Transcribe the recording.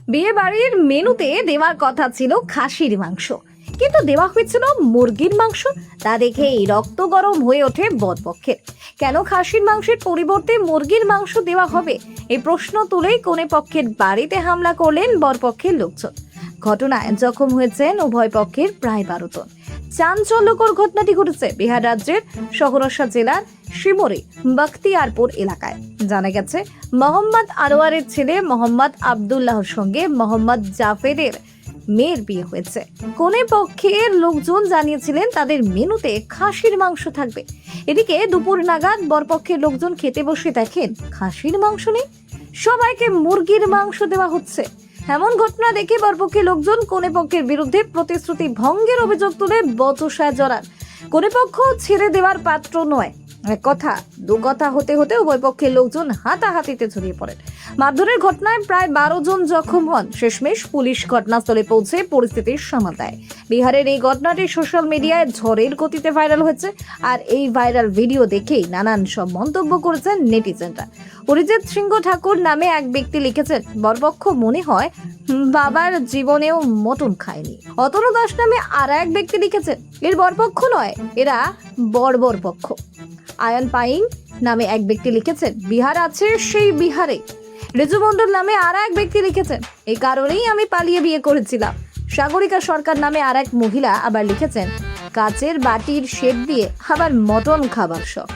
বিয়ে বাড়ির মেনুতে দেওয়ার কথা ছিল খাসির মাংস, কিন্তু দেওয়া হয়েছিল মুরগির মাংস। তা দেখেই রক্ত গরম হয়ে ওঠে বরপক্ষের। কেন খাসির মাংসের পরিবর্তে মুরগির মাংস দেওয়া হবে, এই প্রশ্ন তুলেই কনে পক্ষের বাড়িতে হামলা করলেন বরপক্ষের লোকজন। ঘটনায় জখম হয়েছেন উভয় পক্ষের প্রায় 12 জন। চাঞ্চল্যকর ঘটনাটি ঘটেছে বিহার রাজ্যের সহরসা জেলার শিমরি বখতিয়ারপুর এলাকায়। জানা গেছে, মোহাম্মদ আনোয়ারের ছেলে মোহাম্মদ আব্দুল্লাহর সঙ্গে মোহাম্মদ জাফেদের মেয়ের বিয়ে হয়েছে। কনে পক্ষের লোকজন জানিয়েছিলেন তাদের মেনুতে খাসির মাংস থাকবে। এদিকে দুপুর নাগাদ বরপক্ষের লোকজন খেতে বসে দেখেন খাসির মাংস নেই, সবাইকে মুরগির মাংস দেওয়া হচ্ছে। এমন ঘটনা দেখে বরপক্ষের লোকজন কনে পক্ষের বিরুদ্ধে প্রতিশ্রুতি ভঙ্গের অভিযোগ তুলে বচসায় জড়ান। কনে পক্ষ ছেড়ে দেওয়ার পাত্র নয়। এক কথা দু কথা হতে হতে উভয় পক্ষের লোকজন হাতাহাতিতে জড়িয়ে পড়েন। মারধরের ঘটনায় প্রায় 12 জন জখম হন। শেষমেশ পুলিশ ঘটনাস্থলে পৌঁছে পরিস্থিতির সামাল দেয়। বিহারের এই ঘটনাটি সোশ্যাল মিডিয়ায় ঝড়ের গতিতে ভাইরাল হয়েছে। আর এই ভাইরাল ভিডিও দেখেই নানান সব মন্তব্য করেছেন নেটিজেনরা। অরিজিৎ সিংহ ঠাকুর নামে এক ব্যক্তি লিখেছেন, বরপক্ষ মনে হয় বাবার জীবনেও মটন খায়নি। অতনু দাস নামে আর এক ব্যক্তি লিখেছেন, এর বরপক্ষ নয়, এরা বর্বর পক্ষ। আয়ন পাইং নামে এক ব্যক্তি লিখেছেন, বিহার আছে সেই বিহারে। রিজু মন্ডল নামে আর এক ব্যক্তি লিখেছেন, এই কারণেই আমি পালিয়ে বিয়ে করেছিলাম। সাগরিকা সরকার নামে আর এক মহিলা আবার লিখেছেন, কাচের বাটির শেড দিয়ে আবার মটন খাবার শখ।